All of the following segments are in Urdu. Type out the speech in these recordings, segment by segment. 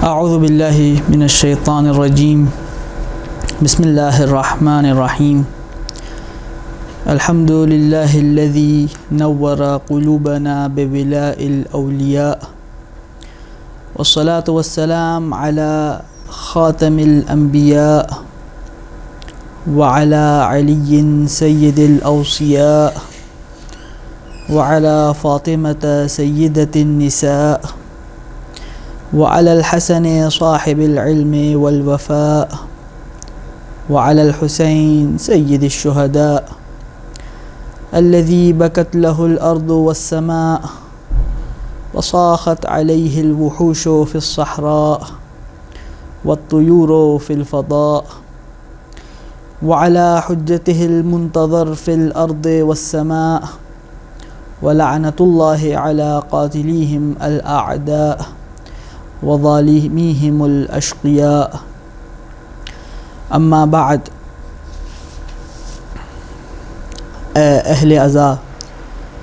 اعوذ باللہ من الشیطان الرجیم بسم اللہ الرحمن الرحیم الحمد للہ الذی نور قلوبنا بولاء الاولیاء والصلاة والسلام على خاتم الانبیاء وعلى علی سید الاوصیاء وعلى فاطمة سیدة النساء وعلى الحسن صاحب العلم والوفاء وعلى الحسين سيد الشهداء الذي بكت له الأرض والسماء وصاخت عليه الوحوش في الصحراء والطيور في الفضاء وعلى حجته المنتظر في الأرض والسماء ولعنة الله على قاتليهم الأعداء وظالميهم الاشقیاء اما بعد۔ اے اہل عزا،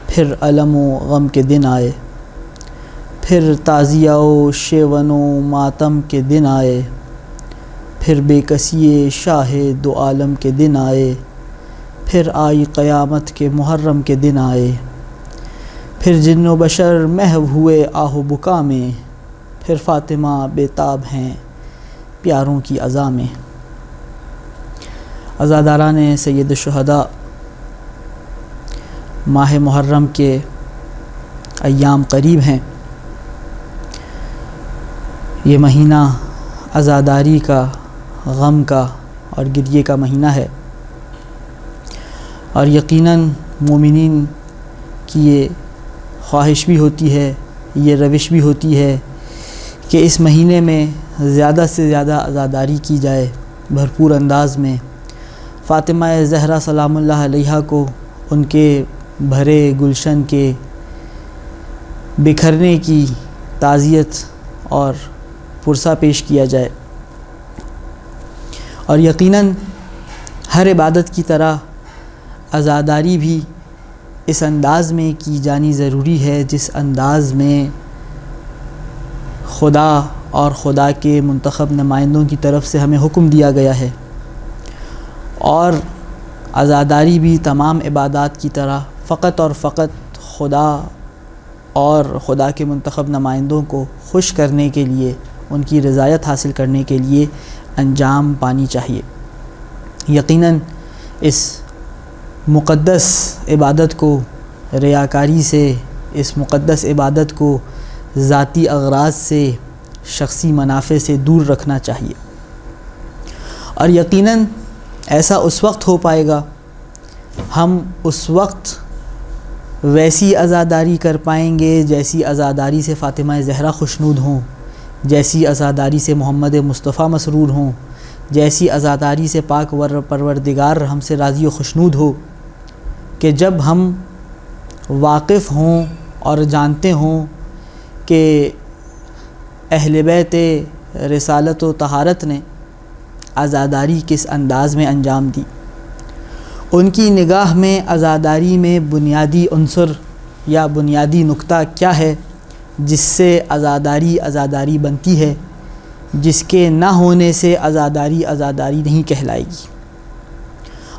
پھر الم و غم کے دن آئے، پھر تعزیہ و شیون و ماتم کے دن آئے، پھر بے کسی شاہ دو عالم کے دن آئے، پھر آئی قیامت کے محرم کے دن آئے، پھر جن و بشر محو ہوئے آہ و بکا میں، پھر فاطمہ بے تاب ہیں پیاروں کی عزا میں۔ عزاداران سید الشہداء، ماہ محرم کے ایام قریب ہیں۔ یہ مہینہ عزاداری کا، غم کا اور گریے کا مہینہ ہے، اور یقیناً مومنین کی یہ خواہش بھی ہوتی ہے، یہ روش بھی ہوتی ہے کہ اس مہینے میں زیادہ سے زیادہ عزاداری کی جائے، بھرپور انداز میں فاطمہ زہرا سلام اللہ علیہا کو ان کے بھرے گلشن کے بکھرنے کی تعزیت اور پرسہ پیش کیا جائے۔ اور یقیناً ہر عبادت کی طرح عزاداری بھی اس انداز میں کی جانی ضروری ہے جس انداز میں خدا اور خدا کے منتخب نمائندوں کی طرف سے ہمیں حکم دیا گیا ہے، اور عزاداری بھی تمام عبادات کی طرح فقط اور فقط خدا اور خدا کے منتخب نمائندوں کو خوش کرنے کے لیے، ان کی رضایت حاصل کرنے کے لیے انجام پانی چاہیے۔ یقیناً اس مقدس عبادت کو ریاکاری سے، اس مقدس عبادت کو ذاتی اغراض سے، شخصی منافع سے دور رکھنا چاہیے، اور یقیناً ایسا اس وقت ہو پائے گا، ہم اس وقت ویسی عزاداری کر پائیں گے جیسی عزاداری سے فاطمہ زہرا خوشنود ہوں، جیسی عزاداری سے محمد مصطفیٰ مسرور ہوں، جیسی عزاداری سے پاک پروردگار ہم سے راضی و خوشنود ہو، کہ جب ہم واقف ہوں اور جانتے ہوں کہ اہل بیت رسالت و طہارت نے عزاداری کس انداز میں انجام دی، ان کی نگاہ میں عزاداری میں بنیادی عنصر یا بنیادی نقطہ کیا ہے جس سے عزاداری بنتی ہے، جس کے نہ ہونے سے عزاداری نہیں کہلائے گی۔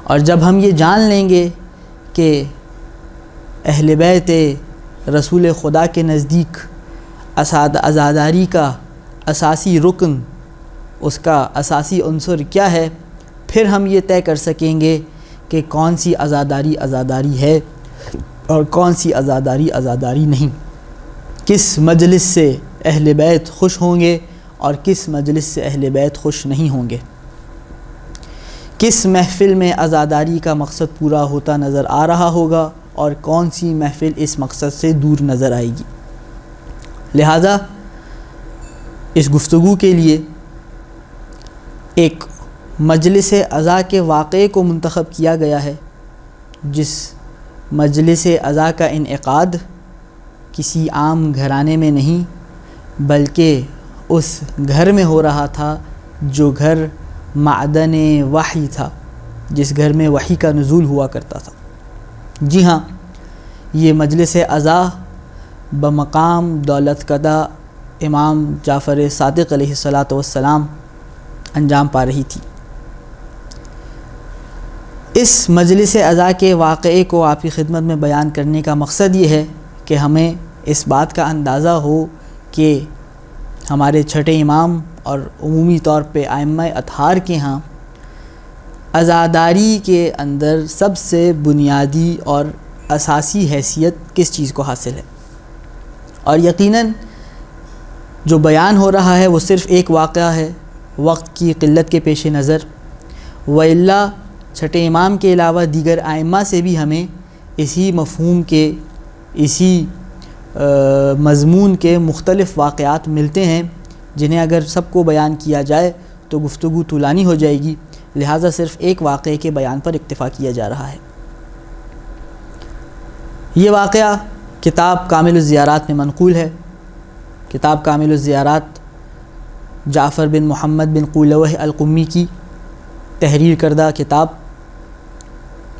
اور جب ہم یہ جان لیں گے کہ اہل بیت رسول خدا کے نزدیک عزاداری کا اساسی رکن، اس کا اساسی عنصر کیا ہے، پھر ہم یہ طے کر سکیں گے کہ کون سی عزاداری ہے اور کون سی عزاداری نہیں، کس مجلس سے اہل بیت خوش ہوں گے اور کس مجلس سے اہل بیت خوش نہیں ہوں گے، کس محفل میں عزاداری کا مقصد پورا ہوتا نظر آ رہا ہوگا اور کون سی محفل اس مقصد سے دور نظر آئے گی۔ لہذا اس گفتگو کے لیے ایک مجلس عزا کے واقعے کو منتخب کیا گیا ہے، جس مجلس عزا کا انعقاد کسی عام گھرانے میں نہیں بلکہ اس گھر میں ہو رہا تھا جو گھر معدن وحی تھا، جس گھر میں وحی کا نزول ہوا کرتا تھا۔ جی ہاں، یہ مجلس عزا بمقام دولت کدہ امام جعفر صادق علیہ الصلاۃ والسلام انجام پا رہی تھی۔ اس مجلس عزا کے واقعے کو آپ کی خدمت میں بیان کرنے کا مقصد یہ ہے کہ ہمیں اس بات کا اندازہ ہو کہ ہمارے چھٹے امام اور عمومی طور پہ ائمہ اطہار کے ہاں عزاداری کے اندر سب سے بنیادی اور اساسی حیثیت کس چیز کو حاصل ہے، اور یقیناً جو بیان ہو رہا ہے وہ صرف ایک واقعہ ہے وقت کی قلت کے پیش نظر، وإلا چھٹے امام کے علاوہ دیگر ائمہ سے بھی ہمیں اسی مفہوم کے، اسی مضمون کے مختلف واقعات ملتے ہیں جنہیں اگر سب کو بیان کیا جائے تو گفتگو طولانی ہو جائے گی، لہٰذا صرف ایک واقعے کے بیان پر اکتفا کیا جا رہا ہے۔ یہ واقعہ کتاب کامل الزیارات میں منقول ہے۔ کتاب کامل الزیارات جعفر بن محمد بن قولوہ القمی کی تحریر کردہ کتاب،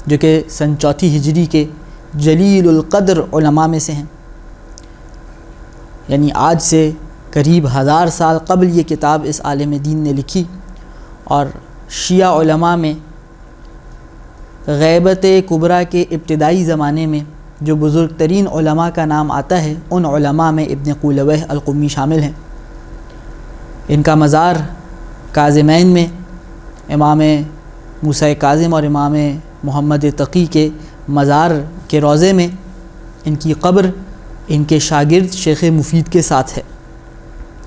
جو کہ سن 4 ہجری کے جلیل القدر علماء میں سے ہیں، یعنی آج سے قریب 1000 سال قبل یہ کتاب اس عالم دین نے لکھی، اور شیعہ علماء میں غیبت کبریٰ کے ابتدائی زمانے میں جو بزرگ ترین علماء کا نام آتا ہے ان علماء میں ابن قولوہ القمی شامل ہیں۔ ان کا مزار کاظمین میں امام موسیٰ کاظم اور امام محمد تقی کے مزار کے روضے میں ان کی قبر ان کے شاگرد شیخ مفید کے ساتھ ہے۔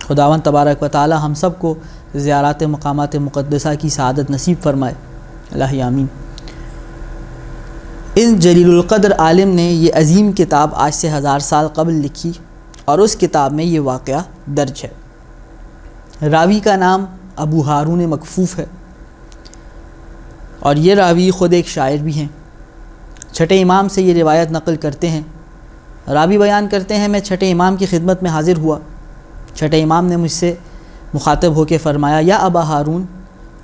خداوند تبارک و تعالی ہم سب کو زیارات مقامات مقدسہ کی سعادت نصیب فرمائے، اللہ آمین۔ ان جلیل القدر عالم نے یہ عظیم کتاب آج سے 1000 سال قبل لکھی، اور اس کتاب میں یہ واقعہ درج ہے۔ راوی کا نام ابو ہارون مکفوف ہے، اور یہ راوی خود ایک شاعر بھی ہیں۔ چھٹے امام سے یہ روایت نقل کرتے ہیں۔ راوی بیان کرتے ہیں، میں چھٹے امام کی خدمت میں حاضر ہوا۔ چھٹے امام نے مجھ سے مخاطب ہو کے فرمایا، یا ابا ہارون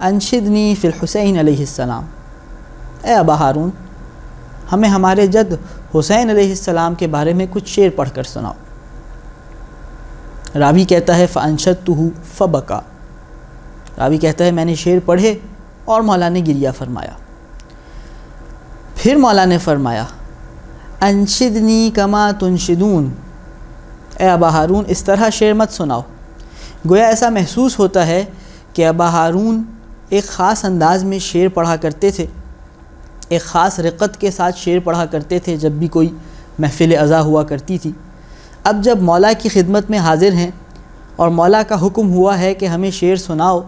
انشدنی فی الحسین علیہ السلام، اے ابا ہارون ہمیں ہمارے جد حسین علیہ السلام کے بارے میں کچھ شعر پڑھ کر سناؤ۔ راوی کہتا ہے فانشدتہ فبکا، راوی کہتا ہے میں نے شعر پڑھے اور مولا نے گریہ فرمایا۔ پھر مولا نے فرمایا انشدنی کما تنشدون، اے ابا ہارون اس طرح شعر مت سناؤ۔ گویا ایسا محسوس ہوتا ہے کہ ابا ہارون ایک خاص انداز میں شعر پڑھا کرتے تھے، ایک خاص رقت کے ساتھ شعر پڑھا کرتے تھے جب بھی کوئی محفل عزا ہوا کرتی تھی۔ اب جب مولا کی خدمت میں حاضر ہیں اور مولا کا حکم ہوا ہے کہ ہمیں شعر سناؤ،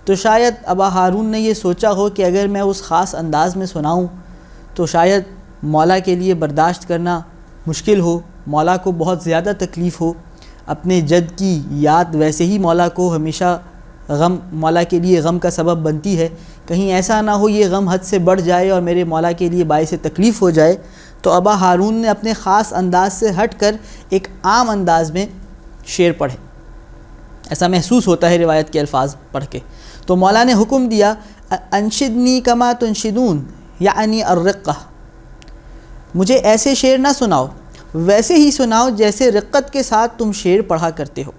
تو شاید ابا ہارون نے یہ سوچا ہو کہ اگر میں اس خاص انداز میں سناؤں تو شاید مولا کے لیے برداشت کرنا مشکل ہو، مولا کو بہت زیادہ تکلیف ہو۔ اپنے جد کی یاد ویسے ہی مولا کو ہمیشہ مولا کے لیے غم کا سبب بنتی ہے، کہیں ایسا نہ ہو یہ غم حد سے بڑھ جائے اور میرے مولا کے لیے باعث تکلیف ہو جائے۔ تو ابا ہارون نے اپنے خاص انداز سے ہٹ کر ایک عام انداز میں شعر پڑھے، ایسا محسوس ہوتا ہے روایت کے الفاظ پڑھ کے۔ تو مولا نے حکم دیا انشدنی کما تنشدون، یعنی الرقہ، مجھے ایسے شعر نہ سناؤ، ویسے ہی سناؤ جیسے رقت کے ساتھ تم شعر پڑھا کرتے ہو۔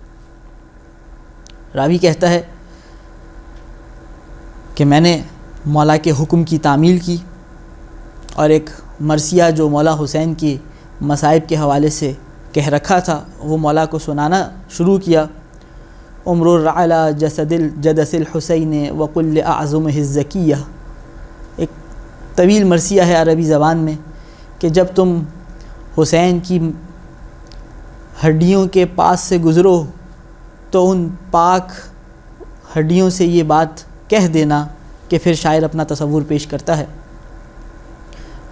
راوی کہتا ہے کہ میں نے مولا کے حکم کی تعمیل کی اور ایک مرثیہ جو مولا حسین کی مصائب کے حوالے سے کہہ رکھا تھا وہ مولا کو سنانا شروع کیا۔ امرر علی جسد الجدس الحسین وقل اعظمہ الزکیہ، ایک طویل مرثیہ ہے عربی زبان میں کہ جب تم حسین کی ہڈیوں کے پاس سے گزرو تو ان پاک ہڈیوں سے یہ بات کہہ دینا کہ پھر شاعر اپنا تصور پیش کرتا ہے۔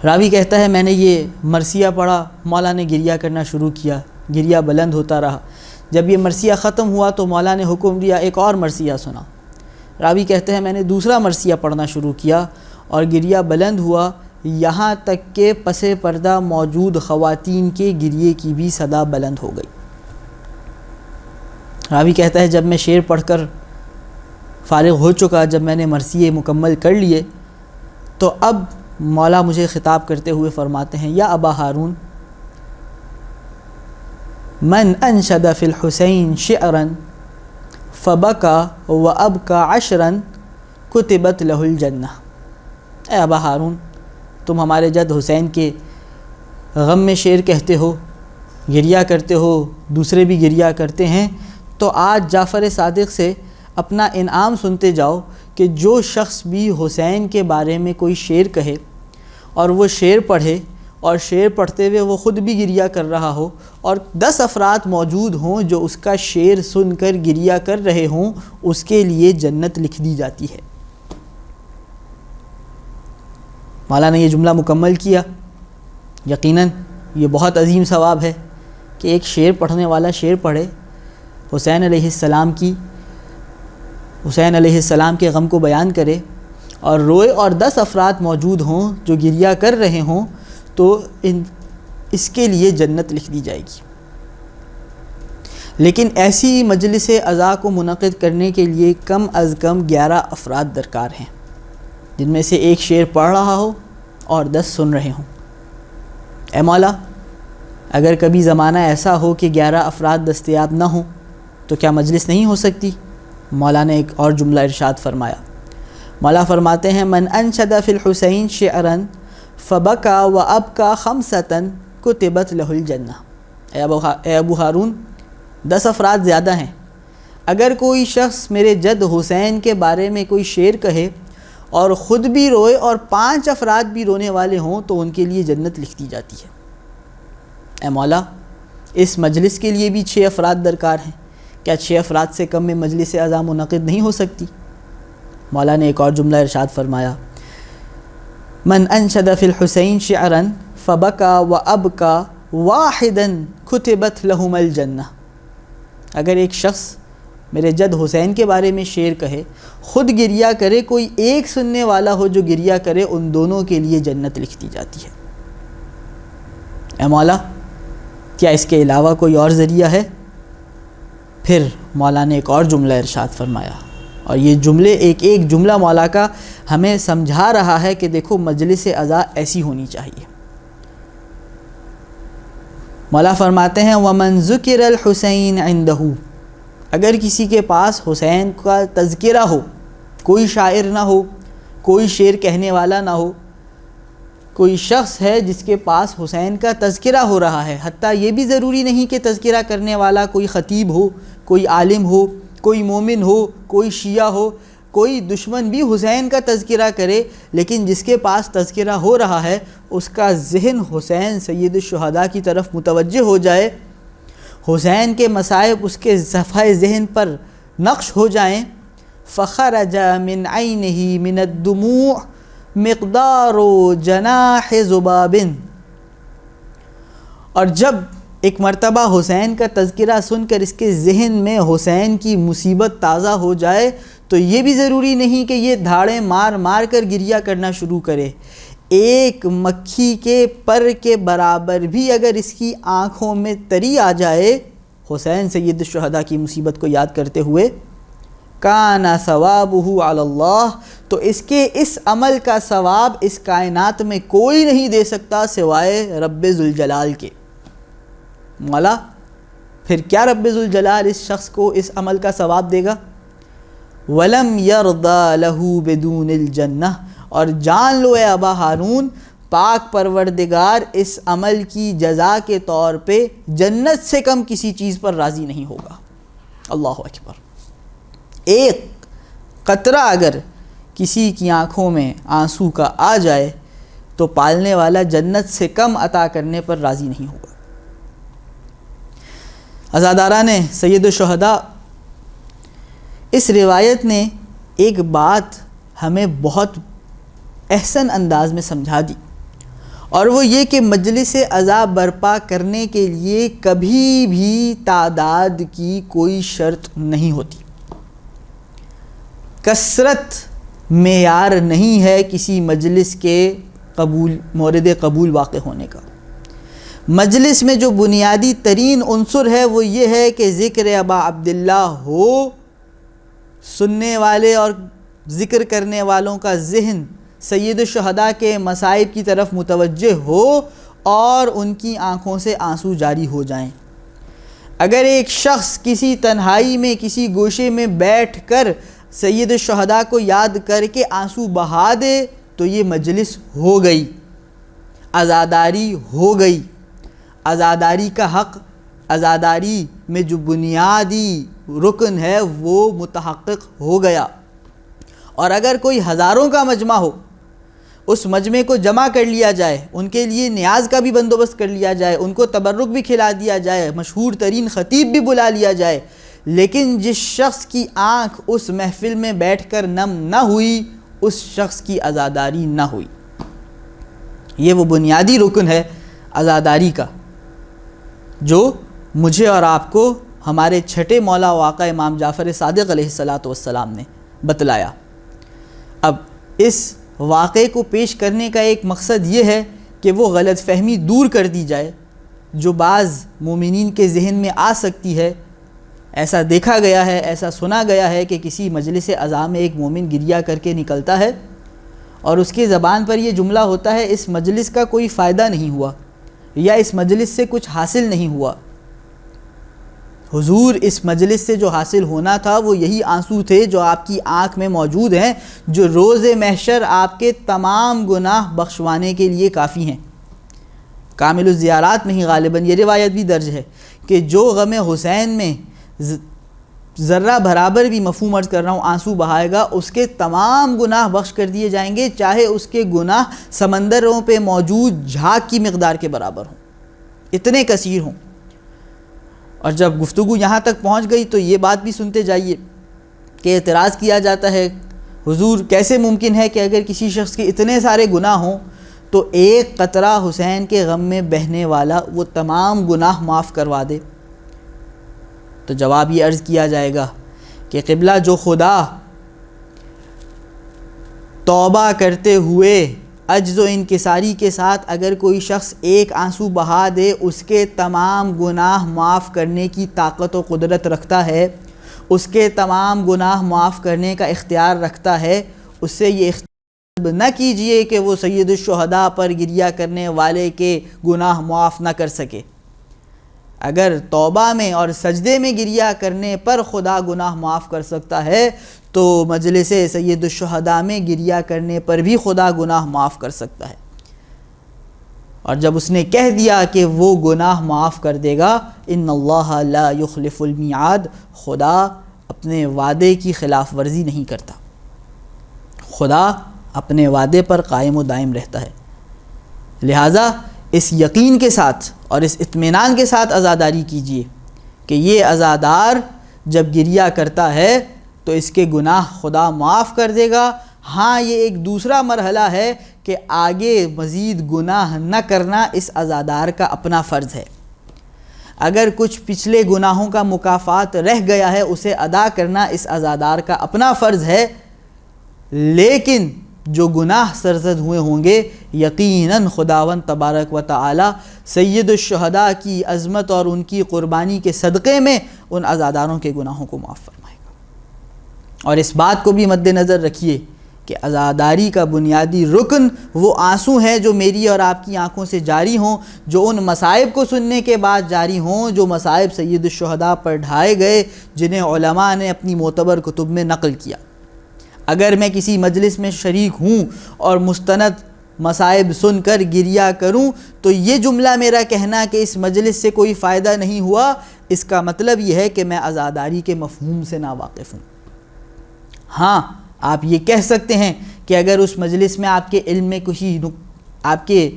راوی کہتا ہے میں نے یہ مرثیہ پڑھا، مولا نے گریہ کرنا شروع کیا، گریہ بلند ہوتا رہا۔ جب یہ مرثیہ ختم ہوا تو مولا نے حکم دیا ایک اور مرثیہ سنا۔ راوی کہتے ہیں میں نے دوسرا مرثیہ پڑھنا شروع کیا اور گریہ بلند ہوا، یہاں تک کہ پس پردہ موجود خواتین کے گریے کی بھی صدا بلند ہو گئی۔ راوی کہتا ہے جب میں شعر پڑھ کر فارغ ہو چکا، جب میں نے مرثیے مکمل کر لیے تو اب مولا مجھے خطاب کرتے ہوئے فرماتے ہیں یا ابا ہارون من انشد فی الحسین شعرا فبکا وابکا عشرا کتبت لہ الجنہ۔ اے ابا ہارون، تم ہمارے جد حسین کے غم میں شعر کہتے ہو، گریہ کرتے ہو، دوسرے بھی گریہ کرتے ہیں، تو آج جعفر صادق سے اپنا انعام سنتے جاؤ کہ جو شخص بھی حسین کے بارے میں کوئی شعر کہے اور وہ شعر پڑھے اور شعر پڑھتے ہوئے وہ خود بھی گریہ کر رہا ہو اور 10 افراد موجود ہوں جو اس کا شعر سن کر گریہ کر رہے ہوں، اس کے لیے جنت لکھ دی جاتی ہے۔ مولا نے یہ جملہ مکمل کیا۔ یقیناً یہ بہت عظیم ثواب ہے کہ ایک شعر پڑھنے والا شعر پڑھے، حسین علیہ السلام کے غم کو بیان کرے اور روئے، اور 10 افراد موجود ہوں جو گریہ کر رہے ہوں، تو اس کے لیے جنت لکھ دی جائے گی۔ لیکن ایسی مجلس عزا کو منعقد کرنے کے لیے کم از کم 11 افراد درکار ہیں، جن میں سے ایک شعر پڑھ رہا ہو اور 10 سن رہے ہوں۔ اے مولا، اگر کبھی زمانہ ایسا ہو کہ 11 افراد دستیاب نہ ہوں تو کیا مجلس نہیں ہو سکتی؟ مولا نے ایک اور جملہ ارشاد فرمایا۔ مولا فرماتے ہیں من انشد فی الحسین شعرا فبکا وابکا خمسۃ کتبت لہ الجنہ۔ اے ابو ہارون، 10 افراد زیادہ ہیں، اگر کوئی شخص میرے جد حسین کے بارے میں کوئی شعر کہے اور خود بھی روئے اور 5 افراد بھی رونے والے ہوں تو ان کے لیے جنت لکھ دی جاتی ہے۔ اے مولا، اس مجلس کے لیے بھی 6 افراد درکار ہیں، کیا 6 افراد سے کم میں مجلس عزا منعقد نہیں ہو سکتی؟ مولا نے ایک اور جملہ ارشاد فرمایا، من انشد فی الحسین شعرا فبکا وابکا واحدا کتبت لہم الجنہ۔ اگر ایک شخص میرے جد حسین کے بارے میں شعر کہے، خود گریہ کرے، کوئی ایک سننے والا ہو جو گریہ کرے، ان دونوں کے لیے جنت لکھ دی جاتی ہے۔ اے مولا، کیا اس کے علاوہ کوئی اور ذریعہ ہے؟ پھر مولا نے ایک اور جملہ ارشاد فرمایا، اور یہ جملے ایک ایک جملہ مولا کا ہمیں سمجھا رہا ہے کہ دیکھو مجلس عزا ایسی ہونی چاہیے۔ مولا فرماتے ہیں وَمَن ذُكِرَ الْحُسَيْنَ عِنْدَهُ، اگر کسی کے پاس حسین کا تذکرہ ہو، کوئی شاعر نہ ہو، کوئی شعر کہنے والا نہ ہو، کوئی شخص ہے جس کے پاس حسین کا تذکرہ ہو رہا ہے، حتیٰ یہ بھی ضروری نہیں کہ تذکرہ کرنے والا کوئی خطیب ہو، کوئی عالم ہو، کوئی مومن ہو، کوئی شیعہ ہو، کوئی دشمن بھی حسین کا تذکرہ کرے، لیکن جس کے پاس تذکرہ ہو رہا ہے اس کا ذہن حسین سید الشہداء کی طرف متوجہ ہو جائے، حسین کے مصائب اس کے صفحہ ذہن پر نقش ہو جائیں، فخرج من عینہ من الدموع مقدار جناح ذباب، اور جب ایک مرتبہ حسین کا تذکرہ سن کر اس کے ذہن میں حسین کی مصیبت تازہ ہو جائے تو یہ بھی ضروری نہیں کہ یہ دھاڑیں مار مار کر گریہ کرنا شروع کرے، ایک مکھی کے پر کے برابر بھی اگر اس کی آنکھوں میں تری آ جائے حسین سید الشہداء کی مصیبت کو یاد کرتے ہوئے، کان ثوابہ علی اللہ، تو اس کے اس عمل کا ثواب اس کائنات میں کوئی نہیں دے سکتا سوائے رب ذوالجلال کے۔ مولا، پھر کیا رب ذوالجلال اس شخص کو اس عمل کا ثواب دے گا؟ وَلَمْ يَرْضَى لَهُ بِدُونِ الْجَنَّةِ، اور جان لو اے ابا ہارون، پاک پروردگار اس عمل کی جزا کے طور پہ جنت سے کم کسی چیز پر راضی نہیں ہوگا۔ اللہ اکبر۔ ایک قطرہ اگر کسی کی آنکھوں میں آنسو کا آ جائے تو پالنے والا جنت سے کم عطا کرنے پر راضی نہیں ہوگا۔ عزاداران سید الشہداء، اس روایت نے ایک بات ہمیں بہت احسن انداز میں سمجھا دی، اور وہ یہ کہ مجلس عزا برپا کرنے کے لیے کبھی بھی تعداد کی کوئی شرط نہیں ہوتی، کثرت معیار نہیں ہے کسی مجلس کے مورد قبول واقع ہونے کا۔ مجلس میں جو بنیادی ترین عنصر ہے وہ یہ ہے کہ ذکر ابا عبداللہ ہو، سننے والے اور ذکر کرنے والوں کا ذہن سید الشہداء کے مصائب کی طرف متوجہ ہو اور ان کی آنکھوں سے آنسو جاری ہو جائیں۔ اگر ایک شخص کسی تنہائی میں کسی گوشے میں بیٹھ کر سید الشہداء کو یاد کر کے آنسو بہا دے تو یہ مجلس ہو گئی، عزاداری ہو گئی۔ عزاداری کا حق، عزاداری میں جو بنیادی رکن ہے وہ متحقق ہو گیا۔ اور اگر کوئی ہزاروں کا مجمع ہو، اس مجمع کو جمع کر لیا جائے، ان کے لیے نیاز کا بھی بندوبست کر لیا جائے، ان کو تبرک بھی کھلا دیا جائے، مشہور ترین خطیب بھی بلا لیا جائے، لیکن جس شخص کی آنکھ اس محفل میں بیٹھ کر نم نہ ہوئی، اس شخص کی عزاداری نہ ہوئی۔ یہ وہ بنیادی رکن ہے عزاداری کا جو مجھے اور آپ کو ہمارے چھٹے مولا و آقا امام جعفر صادق علیہ السلام نے بتلایا۔ اب اس واقعے کو پیش کرنے کا ایک مقصد یہ ہے کہ وہ غلط فہمی دور کر دی جائے جو بعض مومنین کے ذہن میں آ سکتی ہے۔ ایسا دیکھا گیا ہے، ایسا سنا گیا ہے کہ کسی مجلس عزا میں ایک مومن گریہ کر کے نکلتا ہے اور اس کی زبان پر یہ جملہ ہوتا ہے، اس مجلس کا کوئی فائدہ نہیں ہوا یا اس مجلس سے کچھ حاصل نہیں ہوا۔ حضور اس مجلس سے جو حاصل ہونا تھا وہ یہی آنسو تھے جو آپ کی آنکھ میں موجود ہیں، جو روز محشر آپ کے تمام گناہ بخشوانے کے لیے کافی ہیں۔ کامل الزیارات میں ہی غالباً یہ روایت بھی درج ہے کہ جو غم حسین میں ذرہ برابر بھی، مفہوم عرض کر رہا ہوں، آنسو بہائے گا، اس کے تمام گناہ بخش کر دیے جائیں گے، چاہے اس کے گناہ سمندروں پہ موجود جھاگ کی مقدار کے برابر ہوں، اتنے کثیر ہوں۔ اور جب گفتگو یہاں تک پہنچ گئی تو یہ بات بھی سنتے جائیے کہ اعتراض کیا جاتا ہے، حضور کیسے ممکن ہے کہ اگر کسی شخص کے اتنے سارے گناہ ہوں تو ایک قطرہ حسین کے غم میں بہنے والا وہ تمام گناہ معاف کروا دے؟ تو جواب یہ عرض کیا جائے گا کہ قبلہ، جو خدا توبہ کرتے ہوئے عجز و انکساری کے ساتھ اگر کوئی شخص ایک آنسو بہا دے اس کے تمام گناہ معاف کرنے کی طاقت و قدرت رکھتا ہے، اس کے تمام گناہ معاف کرنے کا اختیار رکھتا ہے، اس سے یہ اختیار نہ کیجئے کہ وہ سید الشہداء پر گریہ کرنے والے کے گناہ معاف نہ کر سکے۔ اگر توبہ میں اور سجدے میں گریہ کرنے پر خدا گناہ معاف کر سکتا ہے تو مجلس سید الشہداء میں گریہ کرنے پر بھی خدا گناہ معاف کر سکتا ہے۔ اور جب اس نے کہہ دیا کہ وہ گناہ معاف کر دے گا، ان اللہ لا یخلف المیعاد، خدا اپنے وعدے کی خلاف ورزی نہیں کرتا، خدا اپنے وعدے پر قائم و دائم رہتا ہے۔ لہٰذا اس یقین کے ساتھ اور اس اطمینان کے ساتھ عزاداری کیجیے کہ یہ عزادار جب گریہ کرتا ہے تو اس کے گناہ خدا معاف کر دے گا۔ ہاں، یہ ایک دوسرا مرحلہ ہے کہ آگے مزید گناہ نہ کرنا اس عزادار کا اپنا فرض ہے۔ اگر کچھ پچھلے گناہوں کا مکافات رہ گیا ہے اسے ادا کرنا اس عزادار کا اپنا فرض ہے، لیکن جو گناہ سرزد ہوئے ہوں گے یقیناً خداوند تبارک و تعالی سید الشہداء کی عظمت اور ان کی قربانی کے صدقے میں ان عزاداروں کے گناہوں کو معاف فرمائے گا۔ اور اس بات کو بھی مد نظر رکھیے کہ عزاداری کا بنیادی رکن وہ آنسو ہیں جو میری اور آپ کی آنکھوں سے جاری ہوں، جو ان مصائب کو سننے کے بعد جاری ہوں جو مصائب سید الشہداء پر ڈھائے گئے، جنہیں علماء نے اپنی معتبر کتب میں نقل کیا۔ اگر میں کسی مجلس میں شریک ہوں اور مستند مصائب سن کر گریہ کروں تو یہ جملہ میرا کہنا کہ اس مجلس سے کوئی فائدہ نہیں ہوا، اس کا مطلب یہ ہے کہ میں عزاداری کے مفہوم سے ناواقف ہوں۔ ہاں، آپ یہ کہہ سکتے ہیں کہ اگر اس مجلس میں آپ کے علم میں آپ کے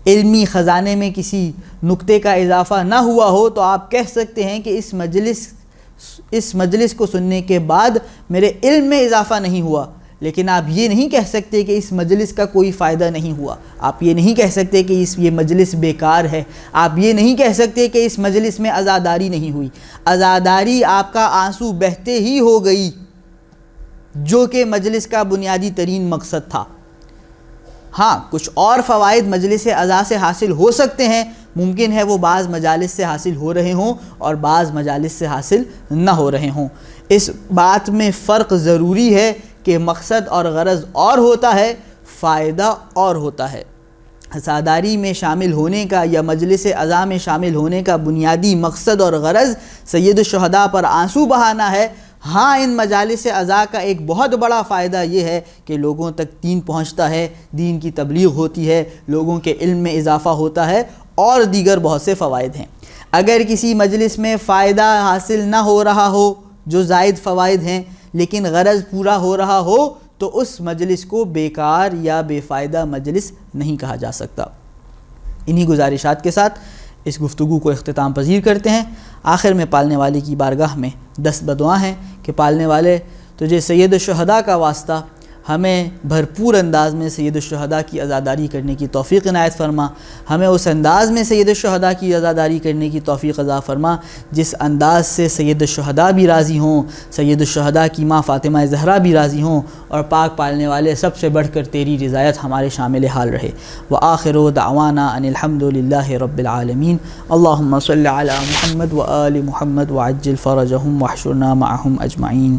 علمی خزانے میں کسی نقطے کا اضافہ نہ ہوا ہو تو آپ کہہ سکتے ہیں کہ اس مجلس کو سننے کے بعد میرے علم میں اضافہ نہیں ہوا، لیکن آپ یہ نہیں کہہ سکتے کہ اس مجلس کا کوئی فائدہ نہیں ہوا، آپ یہ نہیں کہہ سکتے کہ یہ مجلس بیکار ہے، آپ یہ نہیں کہہ سکتے کہ اس مجلس میں عزاداری نہیں ہوئی۔ عزاداری آپ کا آنسو بہتے ہی ہو گئی، جو کہ مجلس کا بنیادی ترین مقصد تھا۔ ہاں، کچھ اور فوائد مجلس عزا سے حاصل ہو سکتے ہیں، ممکن ہے وہ بعض مجالس سے حاصل ہو رہے ہوں اور بعض مجالس سے حاصل نہ ہو رہے ہوں۔ اس بات میں فرق ضروری ہے کہ مقصد اور غرض اور ہوتا ہے، فائدہ اور ہوتا ہے۔ عزاداری میں شامل ہونے کا یا مجلس عزا میں شامل ہونے کا بنیادی مقصد اور غرض سید الشہداء پر آنسو بہانا ہے۔ ہاں ان مجالس عزا کا ایک بہت بڑا فائدہ یہ ہے کہ لوگوں تک دین پہنچتا ہے، دین کی تبلیغ ہوتی ہے، لوگوں کے علم میں اضافہ ہوتا ہے اور دیگر بہت سے فوائد ہیں۔ اگر کسی مجلس میں فائدہ حاصل نہ ہو رہا ہو جو زائد فوائد ہیں لیکن غرض پورا ہو رہا ہو تو اس مجلس کو بیکار یا بے فائدہ مجلس نہیں کہا جا سکتا۔ انہی گزارشات کے ساتھ اس گفتگو کو اختتام پذیر کرتے ہیں۔ آخر میں پالنے والے کی بارگاہ میں دست بدعا ہیں کہ پالنے والے تجھے سید الشہداء کا واسطہ ہمیں بھرپور انداز میں سید الشہداء کی عزاداری کرنے کی توفیق عنایت فرما، ہمیں اس انداز میں سید الشہداء کی عزاداری کرنے کی توفیق عطا فرما جس انداز سے سید الشہداء بھی راضی ہوں، سید الشہداء کی ماں فاطمہ زہرا بھی راضی ہوں، اور پاک پالنے والے سب سے بڑھ کر تیری رضایت ہمارے شامل حال رہے۔ وآخر دعوانا ان الحمد للہ رب العالمین۔ اللہم صل علی محمد وآل محمد وعجل فرجہم واحشرنا معہم اجمعین۔